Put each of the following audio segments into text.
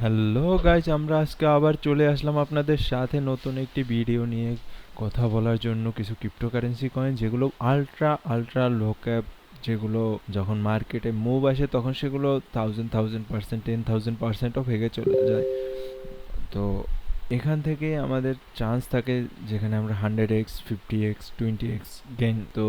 Hello guys, আমরা আজকে আবার চলে আসলাম আপনাদের সাথে নতুন একটি ভিডিও নিয়ে কথা বলার জন্য। কিছু ক্রিপ্টোকারেন্সি কয়েন যেগুলো আলট্রা আলট্রা লো ক্যাপ, যেগুলো যখন মার্কেটে মুভ আসে তখন সেগুলো 1000% 10,000%ও ভেঙে চলে যায়। তো এখান থেকে আমাদের চান্স থাকে যেখানে আমরা 100x 50x 20x গেইন। তো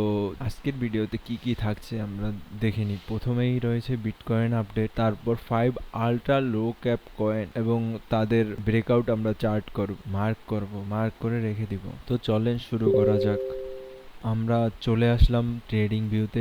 আজকের ভিডিওতে কি কি থাকছে আমরা দেখে নিই। প্রথমেই রয়েছে বিটকয়েন আপডেট, তারপর 5 আল্ট্রা লো ক্যাপ কয়েন এবং তাদের ব্রেকআউট আমরা চার্ট করব, মার্ক করে রেখে দিব। তো চলেন শুরু করা যাক। আমরা চলে আসলাম ট্রেডিং ভিউতে।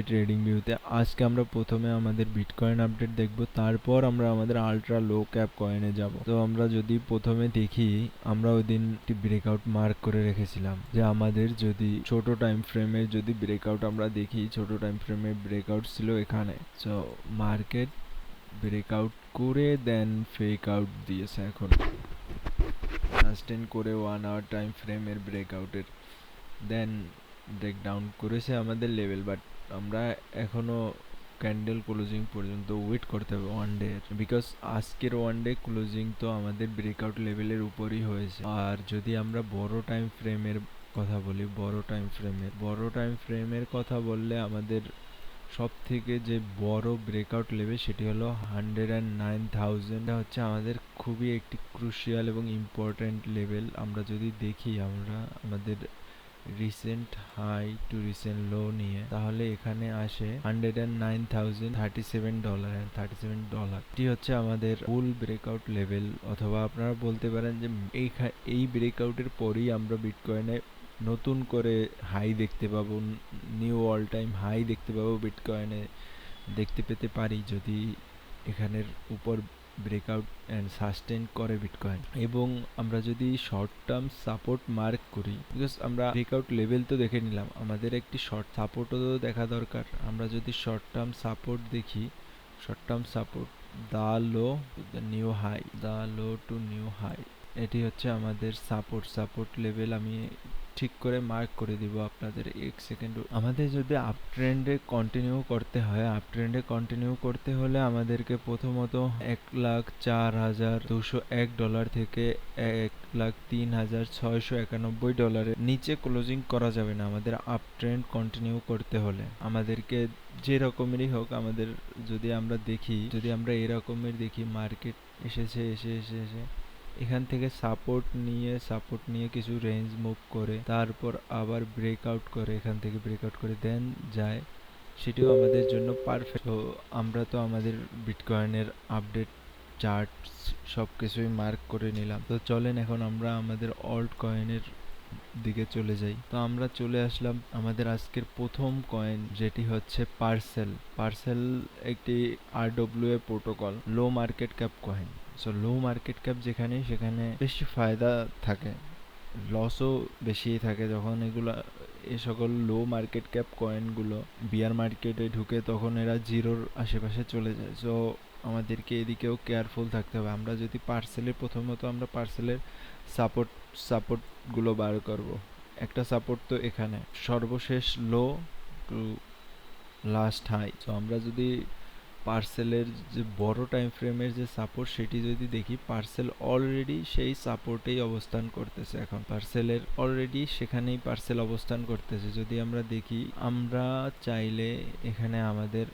আজকে আমরা প্রথমে আমাদের বিটকয়েন আপডেট দেখব, তারপর আমরা আমাদের আল্ট্রা লো ক্যাপ কয়েনে যাব। তো আমরা যদি প্রথমে দেখি, আমরা ওই দিন একটি ব্রেকআউট মার্ক করে রেখেছিলাম যে আমাদের যদি ছোট টাইম ফ্রেমে যদি ব্রেকআউট আমরা দেখি, ছোট টাইম ফ্রেমে ব্রেকআউট ছিল এখানে। সো মার্কেট ব্রেকআউট করে দেন ফেক আউট দিয়েছে, এখন সাস্টেন করে 1 আওয়ার টাইম ফ্রেমের ব্রেকআউটের দেন ব্রেকডাউন করেছে আমাদের লেভেল। বাট আমরা এখনো ক্যান্ডেল ক্লোজিং পর্যন্ত ওয়েট করতে হবে ওয়ান ডে, বিকজ আজকের ওয়ান ডে ক্লোজিং তো আমাদের ব্রেকআউট লেভেলের উপরই হয়েছে। আর যদি আমরা বড় টাইম ফ্রেমের কথা বলি, বড় টাইম ফ্রেমের কথা বললে আমাদের সব থেকে যে বড় ব্রেকআউট লেভেল সেটি হলো 109,000। হচ্ছে আমাদের খুবই একটি ক্রুশিয়াল এবং ইম্পর্ট্যান্ট লেভেল। আমরা যদি দেখি আমরা আমাদের রিসেন্ট হাই টু রিসেন্ট লো নিয়ে, তাহলে এখানে আসে $109,037 এটি হচ্ছে আমাদের ফুল ব্রেকআউট লেভেল। অথবা আপনারা বলতে পারেন যে এই ব্রেকআউটের পরেই আমরা বিটকয়েনে নতুন করে হাই দেখতে পাবো, নিউ অল টাইম হাই দেখতে পাবো বিটকয়েনে দেখতে পেতে পারি, যদি এখানের উপর ব্রেকআউট অ্যান্ড সাস্টেন করে বিটকয়েন। এবং আমরা যদি শর্ট টার্ম সাপোর্ট মার্ক করি, বিকজ আমরা ব্রেকআউট লেভেল তো দেখে নিলাম, আমাদের একটি শর্ট সাপোর্টও তো দেখা দরকার। আমরা যদি শর্ট টার্ম সাপোর্ট দেখি, short term support the low to new high, এটি হচ্ছে আমাদের সাপোর্ট লেভেল। আমি ঠিক করে মার্ক করে দিব আপনাদের এক সেকেন্ড। আমাদের যদি আপ ট্রেন্ডে কন্টিনিউ করতে হলে আমাদেরকে প্রথমত $1,04,201 থেকে $1,03,691 নিচে ক্লোজিং করা যাবে না। আমাদের আপ ট্রেন্ড কন্টিনিউ করতে হলে আমাদেরকে যে রকমেরই হোক, আমাদের যদি আমরা এরকমের দেখি মার্কেট এসে এখান থেকে সাপোর্ট নিয়ে কিছু রেঞ্জ মুভ করে, তারপর আবার ব্রেকআউট করে, এখান থেকে ব্রেকআউট করে দেন যায়, সেটিও আমাদের জন্য পারফেক্ট। তো আমরা তো আমাদের বিটকয়েনের আপডেট চার্ট সব কিছুই মার্ক করে নিলাম। তো চলেন এখন আমরা আমাদের অল্ট কয়েনের দিকে চলে যাই। তো আমরা চলে আসলাম আমাদের আজকের প্রথম কয়েন, যেটি হচ্ছে পার্সেল একটি RWA protocol, low market cap coin. So low market cap যেখানে, সেখানে বেশি ফায়দা থাকে, লসও বেশি থাকে। যখন এ সকল লো মার্কেট ক্যাপ কয়েনগুলো বিয়ার মার্কেটে ঢুকে, তখন এরা জিরোর আশেপাশে চলে যায়। সো আমাদেরকে এদিকেও কেয়ারফুল থাকতে হবে। আমরা যদি প্রথমত আমরা পার্সেলের সাপোর্টগুলো বার করব। একটা সাপোর্ট তো এখানে, সর্বশেষ লো টু লাস্ট হাই। তো আমরা যদি পার্সেলের যে বড় টাইম ফ্রেমের যে সাপোর্ট, সেটি যদি দেখি, পার্সেল অলরেডি সেই সাপোর্টেই অবস্থান করতেছে। এখন সেখানেই পার্সেল অবস্থান করতেছে। যদি আমরা দেখি, আমরা চাইলে এখানে আমাদের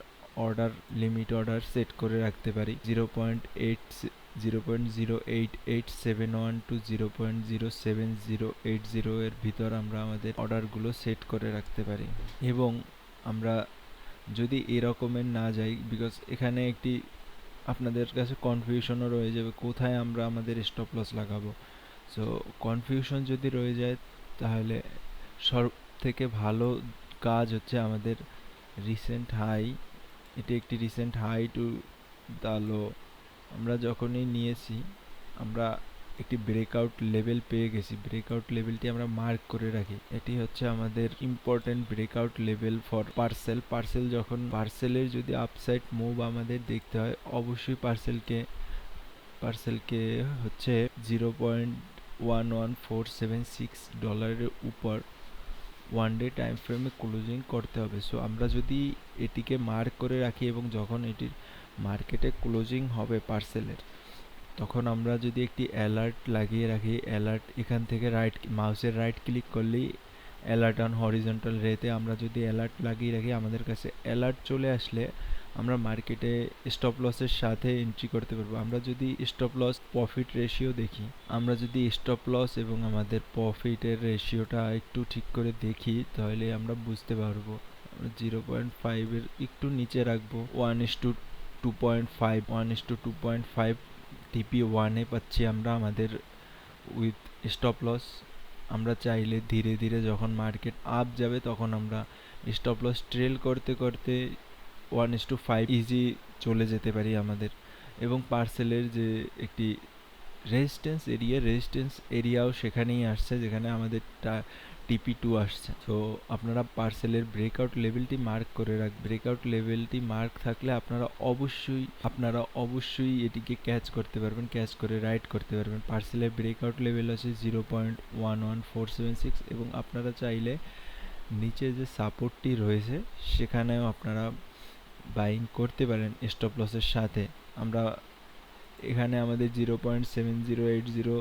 লিমিট অর্ডার সেট করে রাখতে পারি 0.08871 টু 0.07080 এর ভিতর আমরা আমাদের অর্ডারগুলো সেট করে রাখতে পারি। এবং আমরা যদি এরকমের না যাই, বিকজ এখানে একটি আপনাদের কাছে কনফিউশনও রয়ে যাবে কোথায় আমরা আমাদের স্টপ লস লাগাবো। সো কনফিউশন যদি রয়ে যায়, তাহলে সব থেকে ভালো কাজ হচ্ছে আমাদের রিসেন্ট হাই, এটি একটি রিসেন্ট হাই টু দ্য লো। আমরা যখনই নিয়েছি, আমরা একটি ব্রেকআউট লেভেল পেয়ে গেছি। ব্রেকআউট লেভেলটি আমরা মার্ক করে রাখি। এটি হচ্ছে আমাদের important breakout level for parcel. যখন পার্সেলের যদি আপসাইড মুভ আমাদের দেখতে হয়, অবশ্যই পার্সেলকে হচ্ছে $0.11476 উপর ওয়ান ডে টাইম ফ্রেমে ক্লোজিং করতে হবে। সো আমরা যদি এটিকে মার্ক করে রাখি, এবং যখন এটির মার্কেটে ক্লোজিং হবে পার্সেলের, তখন আমরা যদি একটি অ্যালার্ট লাগিয়ে রাখি, অ্যালার্ট এখান থেকে মাউসের রাইট ক্লিক করলেই অ্যালার্ট অন হরিজন্টাল রেতে আমরা যদি অ্যালার্ট লাগিয়ে রাখি, আমাদের কাছে অ্যালার্ট চলে আসলে আমরা মার্কেটে স্টপ লসের সাথে এন্ট্রি করতে পারবো। আমরা যদি স্টপ লস প্রফিট রেশিও দেখি, আমরা যদি স্টপ লস এবং আমাদের প্রফিটের রেশিওটা একটু ঠিক করে দেখি, তাহলে আমরা বুঝতে পারবো। 0.5 একটু নিচে রাখবো, 1:2.5, 1:2.5 টিপি ওয়ানে পাচ্ছি আমরা আমাদের উইথ স্টপ লস। আমরা চাইলে ধীরে ধীরে যখন মার্কেট আপ যাবে তখন আমরা স্টপ লস ট্রেল করতে করতে 1:5 ইজি চলে যেতে পারি আমাদের। এবং পার্সেলের যে একটি রেজিস্ট্যান্স এরিয়াও সেখানেই আসছে, যেখানে আমাদের টিপি2 আসছে। তো আপনারা পার্সেলের ব্রেকআউট লেভেলটি মার্ক করে ব্রেকআউট লেভেলটি মার্ক থাকলে আপনারা অবশ্যই এটিকে ক্যাচ করতে পারবেন, ক্যাচ করে রাইড করতে পারবেন। পার্সেলের ব্রেকআউট লেভেল আছে 0.11476 এবং আপনারা চাইলে নিচে যে সাপোর্টটি রয়েছে সেখানেও আপনারা বাইং করতে পারেন স্টপ লসের সাথে। আমরা এখানে আমাদের 0.7080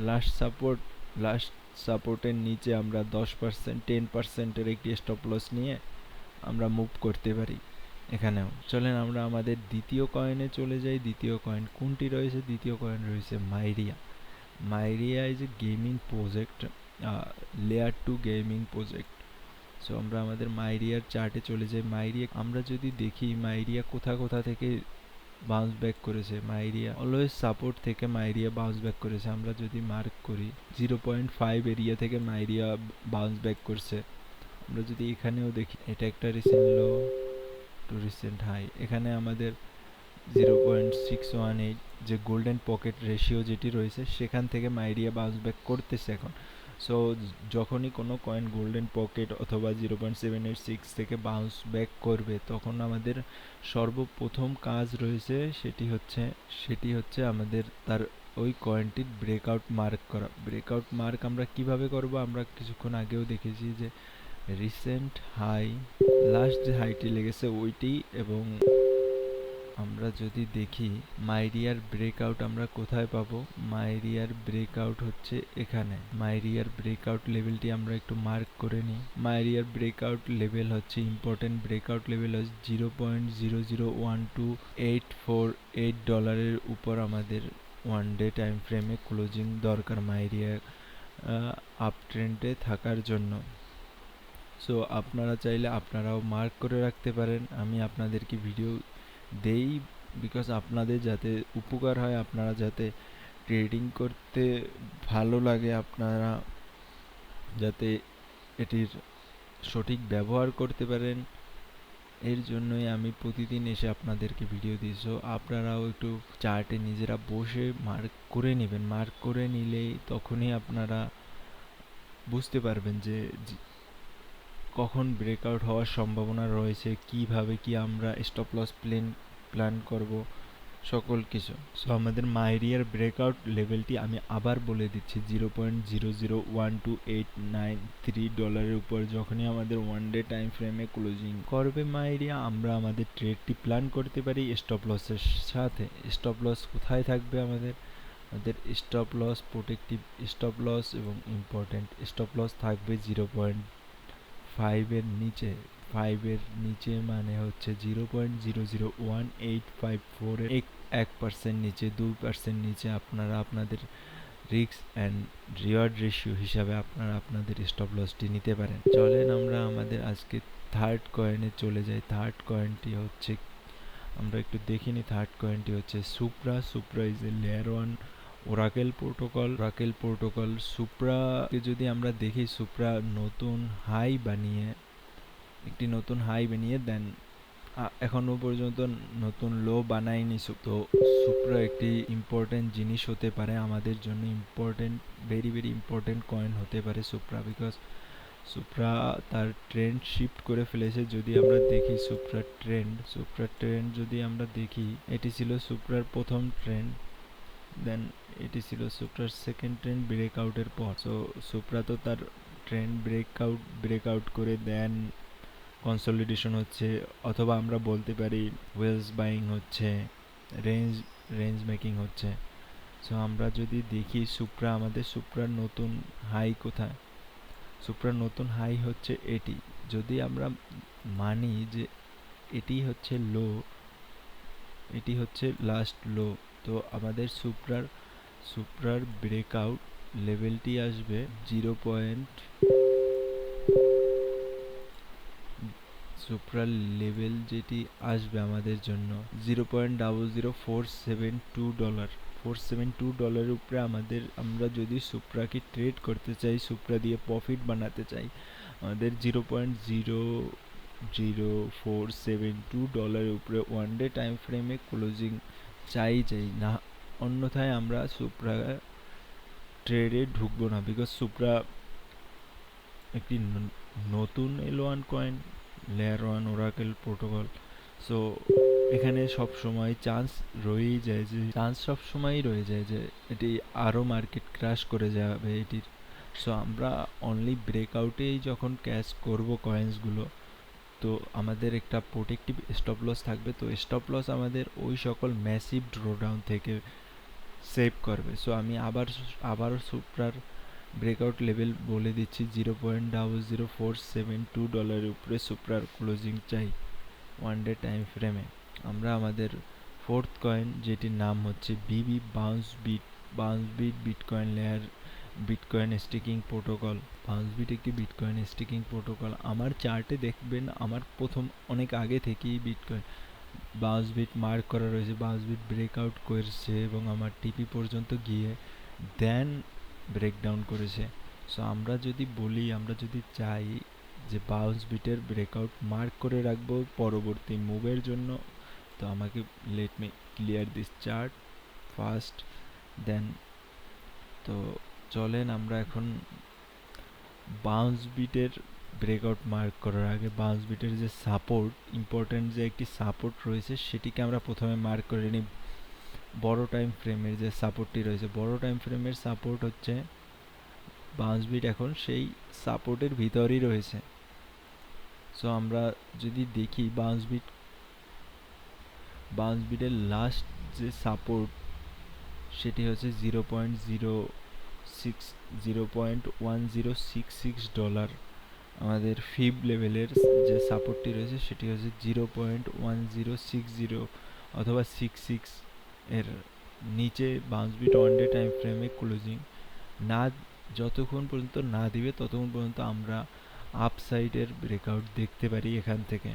লাস্ট সাপোর্টের নিচে আমরা 10%, 10%-এর একটি স্টপ লস নিয়ে আমরা মুভ করতে পারি এখানেও। চলেন আমরা আমাদের দ্বিতীয় কয়েনে চলে যাই। দ্বিতীয় কয়েন কোনটি রয়েছে? দ্বিতীয় কয়েন রয়েছে Myria. Myria is a gaming project, layer 2 gaming project. So আমরা আমাদের মাইরিয়ার চার্টে চলে যাই। মাইরিয়া আমরা যদি দেখি মাইরিয়া কোথা থেকে বাউন্স ব্যাক করেছে, মাইরিয়া অলওয়েজ সাপোর্ট থেকে মাইরিয়া বাউন্স ব্যাক করেছে। আমরা যদি মার্ক করি 0.5 এরিয়া থেকে মাইরিয়া বাউন্স ব্যাক করছে। আমরা যদি এখানেও দেখি, এটা একটা recent low to recent high. এখানে আমাদের 0.618 যে গোল্ডেন পকেট রেশিও যেটি রয়েছে সেখান থেকে মাইরিয়া বাউন্স ব্যাক করতেছে এখন। সো যখনই কোনো কয়েন গোল্ডেন পকেট অথবা 0.786 থেকে বাউন্স ব্যাক করবে, তখন আমাদের সর্বপ্রথম কাজ রয়েছে সেটি হচ্ছে আমাদের তার ওই কয়েনটির ব্রেকআউট মার্ক করা। ব্রেকআউট মার্ক আমরা কিভাবে করব? আমরা কিছুক্ষণ আগেও দেখেছি যে রিসেন্ট হাই, লাস্ট যে হাইটি লেগেছে ওইটি, এবং আমরা যদি দেখি মাইরিয়ার ব্রেকআউট আমরা কোথায় পাবো? মাইরিয়ার ব্রেকআউট হচ্ছে এখানে। মাইরিয়ার ব্রেকআউট লেভেলটি আমরা একটু মার্ক করে নিই। মাইরিয়ার ব্রেকআউট লেভেল হচ্ছে ইম্পর্টেন্ট ব্রেকআউট লেভেল হচ্ছে $0.0012848 উপর আমাদের ওয়ান ডে টাইম ফ্রেমে ক্লোজিং দরকার মাইরিয়া আপ ট্রেন্ডে থাকার জন্য। সো আপনারা চাইলে আপনারাও মার্ক করে রাখতে পারেন। আমি আপনাদেরকে ভিডিও দেই বিকজ আপনাদের যাতে উপকার হয়, আপনারা যাতে ট্রেডিং করতে ভালো লাগে, আপনারা যাতে এটির সঠিক ব্যবহার করতে পারেন, এর জন্যই আমি প্রতিদিন এসে আপনাদেরকে ভিডিও দিই। সো আপনারাও একটু চার্টে নিজেরা বসে মার্ক করে নেবেন। মার্ক করে নিলেই তখনই আপনারা বুঝতে পারবেন যে কখন ব্রেকআউট হওয়ার সম্ভাবনা রয়েছে, কিভাবে কি আমরা স্টপ লস প্ল্যান করব, সকল কিছু। সো আমাদের মাইরিয়ার ব্রেকআউট লেভেলটি আমি আবার বলে দিচ্ছি, $0.0012893 উপর যখনই আমাদের ওয়ান ডে টাইম ফ্রেমে ক্লোজিং করবে মাইরিয়া, আমরা আমাদের ট্রেডটি প্ল্যান করতে পারি স্টপ লসের সাথে। স্টপ লস কোথায় থাকবে? আমাদের stop loss, protective stop loss এবং ইম্পর্টেন্ট স্টপ লস থাকবে 0.5 নিচে। 5 নিচে মানে হচ্ছে 0.00185 1% নিচে, 2% নিচে আপনারা আপনাদের রিস্ক অ্যান্ড রিওয়ার্ড রেশিও হিসাবে আপনারা আপনাদের স্টপ লসটি নিতে পারেন। চলেন আমরা আমাদের আজকে থার্ড কয়েনে চলে যাই। থার্ড কয়েনটি হচ্ছে, আমরা একটু দেখিনি, থার্ড কয়েনটি হচ্ছে Supra. Supra is a layer 1 oracle protocol. সুপ্রাকে যদি আমরা দেখি, সুপ্রা নতুন হাই বানিয়ে দেন এখনো পর্যন্ত নতুন লো বানায়নি। তো সুপ্রা একটি ইম্পর্টেন্ট জিনিস হতে পারে আমাদের জন্য, ভেরি ইম্পর্টেন্ট কয়েন হতে পারে সুপ্রা, বিকজ সুপ্রা তার ট্রেন্ড শিফট করে ফেলেছে। যদি আমরা দেখি সুপ্রা ট্রেন্ড যদি আমরা দেখি, এটি ছিল সুপ্রার প্রথম ট্রেন্ড, দেন এটি ছিল সুপ্রার সেকেন্ড ট্রেন্ড ব্রেকআউটের পর। সো সুপ্রা তো তার ট্রেন্ড ব্রেকআউট করে দেন কনসলিডেশন হচ্ছে, অথবা আমরা বলতে পারি ওয়েলস বাইং হচ্ছে, রেঞ্জ মেকিং হচ্ছে। সো আমরা যদি দেখি সুপ্রা, আমাদের সুপ্রার নতুন হাই কোথায়, সুপ্রার নতুন হাই হচ্ছে এটি। যদি আমরা মানি যে এটি হচ্ছে লো, এটি হচ্ছে লাস্ট লো, তো আমাদের সুপ্রার ব্রেকআউট লেভেলটি আসবে 0. সুপ্রার লেভেল যেটি আসবে আমাদের জন্য $0.00472, $472 উপরে আমাদের, আমরা যদি সুপ্রাকে ট্রেড করতে চাই, সুপ্রা দিয়ে প্রফিট বানাতে চাই, আমাদের $0.00472 উপরে ওয়ান ডে টাইম ফ্রেমে ক্লোজিং চাই না, অন্যথায় আমরা সুপ্রা ট্রেডে ঢুকবো না। বিকজ সুপ্রা একটি নতুন L1 coin, layer 1 oracle protocol. So এখানে সব সময় চান্স রয়েই যায় যে এটি আরও মার্কেট ক্র্যাশ করে যাবে এটির। সো আমরা অনলি ব্রেকআউটেই যখন ক্যাশ করব কয়েন্সগুলো, তো আমাদের একটা প্রোটেক্টিভ স্টপ লস থাকবে। তো স্টপ লস আমাদের ওই সকল ম্যাসিভ ড্রোডাউন থেকে সেভ করবে। সো আমি আবার সুপ্রার ব্রেকআউট লেভেল বলে দিচ্ছি, $0.00472 উপরে সুপ্রার ক্লোজিং চাই ওয়ান ডে টাইম ফ্রেমে। আমরা আমাদের ফোর্থ কয়েন, যেটির নাম হচ্ছে BB BounceBit bitcoin layer bitcoin staking protocol. BounceBit একটি বিটকয়েন স্টেকিং প্রোটোকল। আমার চার্টে দেখবেন আমার প্রথম অনেক আগে থেকেই বিটকয়েন বাউন্সবিট মার্ক করা রয়েছে, বাউন্সবিট ব্রেকআউট করেছে এবং আমার টিপি পর্যন্ত গিয়ে দেন ব্রেকডাউন করেছে। সো আমরা যদি চাই যে বাউন্সবিটের ব্রেকআউট মার্ক করে রাখবো পরবর্তী মুভের জন্য, তো আমাকে let me clear this chart first, then তো চলেন আমরা এখন বাউন্সবিটের ব্রেকআউট মার্ক করার আগে বাউন্সবিটের যে সাপোর্ট, ইম্পর্টেন্ট যে একটি সাপোর্ট রয়েছে, সেটিকে আমরা প্রথমে মার্ক করে নিই। বড় টাইম ফ্রেমের যে সাপোর্টটি রয়েছে, বড় টাইম ফ্রেমের সাপোর্ট হচ্ছে বাউন্সবিট এখন সেই সাপোর্টের ভিতরেই রয়েছে। সো আমরা যদি দেখি বাউন্সবিটের লাস্ট যে সাপোর্ট, সেটি হচ্ছে $0.1066। আমাদের ফিব লেভেলের যে সাপোর্টটি রয়েছে সেটি হচ্ছে 0.1060 অথবা 66 এর নিচে বাউন্সবিট ওয়ান ডে টাইম ফ্রেমে ক্লোজিং না, যতক্ষণ পর্যন্ত না দিবে ততক্ষণ পর্যন্ত আমরা আপসাইডের ব্রেকআউট দেখতে পারি। এখান থেকে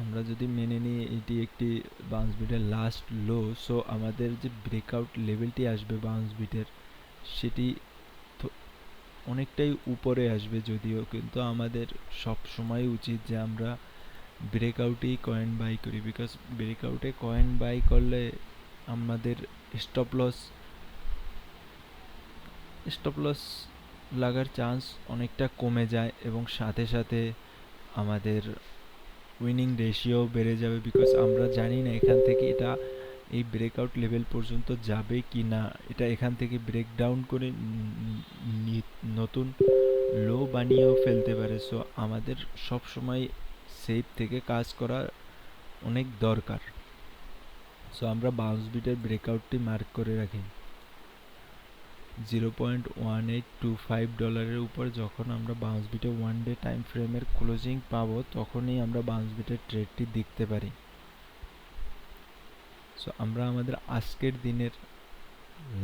আমরা যদি মেনে নিই এটি একটি বাউন্সবিটের লাস্ট লো, সো আমাদের যে ব্রেকআউট লেভেলটি আসবে বাউন্সবিটের, সেটি অনেকটাই উপরে আসবে যদিও, কিন্তু আমাদের সব সময় উচিত যে আমরা ব্রেকআউটেই কয়েন বাই করি। বিকজ ব্রেকআউটে কয়েন বাই করলে আমাদের স্টপ লস লাগার চান্স অনেকটা কমে যায় এবং সাথে সাথে আমাদের উইনিং রেশিও বেড়ে যাবে। বিকজ আমরা জানি না এখান থেকে এটা এই ব্রেকআউট লেভেল পর্যন্ত যাবে কি না, এটা এখান থেকে ব্রেকডাউন করে নতুন লো বানিয়েও ফেলতে পারে। সো আমাদের সব সময় সেফ থেকে কাজ করা অনেক দরকার। সো আমরা বাউন্সবিটের ব্রেকআউটটি মার্ক করে রাখি $0.1825 উপর। যখন আমরা বাউন্সবিটে ওয়ান ডে টাইম ফ্রেমের ক্লোজিং পাবো, তখনই আমরা বাউন্সবিটের ট্রেডটি দেখতে পারি। সো আমরা আমাদের আজকের দিনের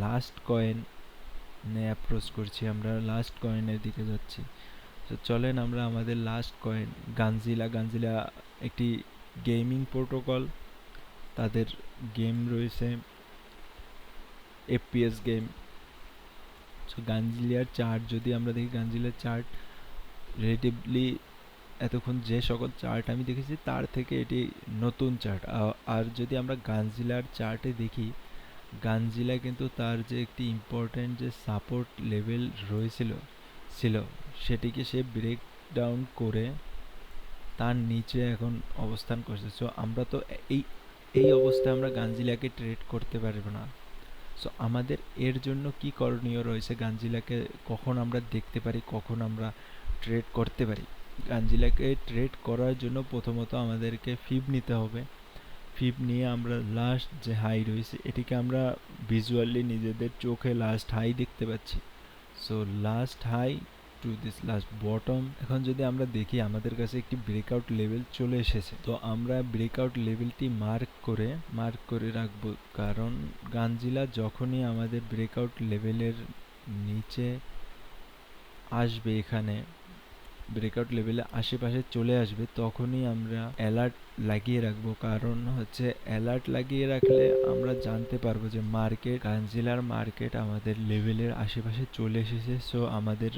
লাস্ট কয়েন অ্যাপ্রোচ করছি, আমরা লাস্ট কয়েনের দিকে যাচ্ছি। তো চলেন আমরা আমাদের লাস্ট কয়েন গানজিলা একটি গেমিং প্রোটোকল, তাদের গেম রয়েছে FPS গেম। সো গানজিলার চার্ট যদি আমরা দেখি, গানজিলার চার্ট রিলেটিভলি এতক্ষণ যে সকল চার্ট আমি দেখেছি তার থেকে এটি নতুন চার্ট। আর যদি আমরা গানজিলার চার্টে দেখি, গানজিলা কিন্তু তার যে একটি ইম্পর্ট্যান্ট যে সাপোর্ট লেভেল ছিল সেটিকে সে ব্রেক ডাউন করে তার নিচে এখন অবস্থান করছে। সো আমরা তো এই অবস্থায় আমরা গানজিলাকে ট্রেড করতে পারবো না। সো আমাদের এর জন্য কি করণীয় রয়েছে, গানজিলাকে কখন আমরা দেখতে পারি, কখন আমরা ট্রেড করতে পারি। গানজিলাকে ট্রেড করার জন্য প্রথমত আমাদেরকে ফিব নিতে হবে। ফিব নিয়ে আমরা লাস্ট যে হাই রয়েছে এটিকে আমরা ভিজুয়ালি নিজেদের চোখে লাস্ট হাই দেখতে পাচ্ছি। So last high to this last bottom. এখন যদি আমরা দেখি আমাদের কাছে একটি ব্রেকআউট লেভেল চলে এসেছে, তো আমরা ব্রেকআউট লেভেলটি মার্ক করে রাখবো, কারণ গানজিলা যখনই আমাদের ব্রেকআউট লেভেলের নিচে আসবে, এখানে ব্রেকআউট লেভেলে আশেপাশে চলে আসবে, তখনই আমরা অ্যালার্ট লাগিয়ে রাখবো। কারণ হচ্ছে অ্যালার্ট লাগিয়ে রাখলে আমরা জানতে পারবো যে গানজিলার মার্কেট আমাদের লেভেলের আশেপাশে চলে এসেছে। সো আমাদের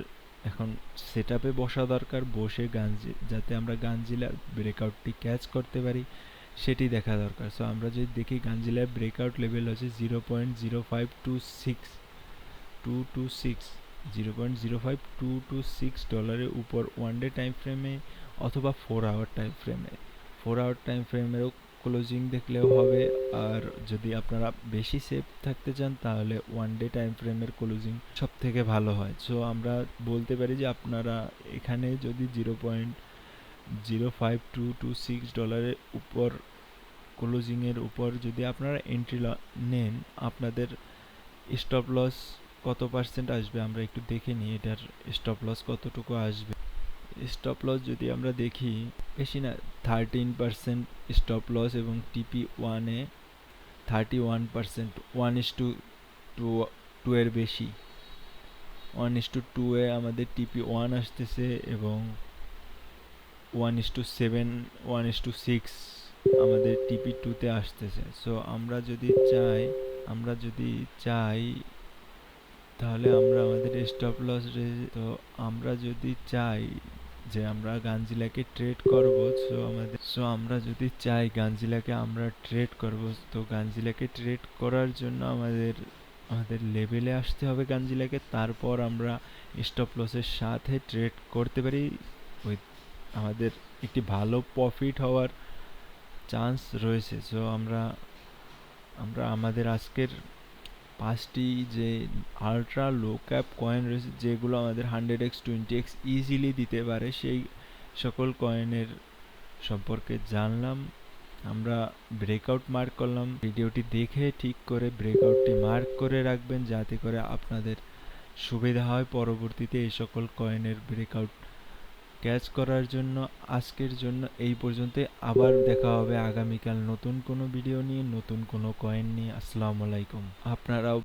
এখন সেট আপে বসা দরকার, বসে যাতে আমরা গানজিলার ব্রেকআউটটি ক্যাচ করতে পারি সেটি দেখা দরকার। সো আমরা যদি দেখি গানজিলার ব্রেকআউট লেভেল হচ্ছে 0.05226 $0.05226 উপর ওয়ান ডে টাইম ফ্রেমে অথবা 4 আওয়ার টাইম ফ্রেমে। 4 আওয়ার টাইম ফ্রেমেরও ক্লোজিং দেখলেও হবে, আর যদি আপনারা বেশি সেফ থাকতে চান তাহলে ওয়ান ডে টাইম ফ্রেমের ক্লোজিং সব থেকে ভালো হয়। সো আমরা বলতে পারি যে আপনারা এখানে যদি $0.05226 উপর ক্লোজিংয়ের উপর যদি আপনারা এন্ট্রি নেন, আপনাদের স্টপ লস কত পার্সেন্ট আসবে আমরা একটু দেখে নিই, এটার স্টপ লস কতটুকু আসবে। স্টপ লস যদি আমরা দেখি, বেশি না, 13% স্টপ লস, এবং টিপি ওয়ানে 31%। 1:2 এর বেশি, 1:2 এ আমাদের টিপি ওয়ান আসতেছে, এবং 1:7 1:6 আমাদের টিপি টুতে আসতেছে। সো আমরা যদি চাই তাহলে আমরা আমাদের স্টপ লস, তো আমরা যদি চাই যে আমরা গানজিলাকে ট্রেড করব, আমরা যদি চাই গানজিলাকে আমরা ট্রেড করব, তো গানজিলাকে ট্রেড করার জন্য আমাদের লেভেলে আসতে হবে গানজিলাকে, তারপর আমরা স্টপ লসের সাথে ট্রেড করতে পারি। আমাদের একটি ভালো প্রফিট হওয়ার চান্স রয়েছে। সো আমরা আমাদের আজকের 5টি যে আলট্রা লো ক্যাপ কয়েন রয়েছে, যেগুলো আমাদের 100x 20x ইজিলি দিতে পারে, সেই সকল কয়েনের সম্পর্কে জানলাম। আমরা ব্রেকআউট মার্ক করলাম, ভিডিওটি দেখে ঠিক করে ব্রেকআউটটি মার্ক করে রাখবেন, যাতে করে আপনাদের সুবিধা হয় পরবর্তীতে এই সকল কয়েনের ব্রেকআউট ক্যাচ করার জন্য। আজকের জন্য এই পর্যন্ত, আবার দেখা হবে আগামীকাল নতুন কোনো ভিডিও নিয়ে, নতুন কোনো কয়েন নিয়ে। আসসালামু আলাইকুম। আপনারাও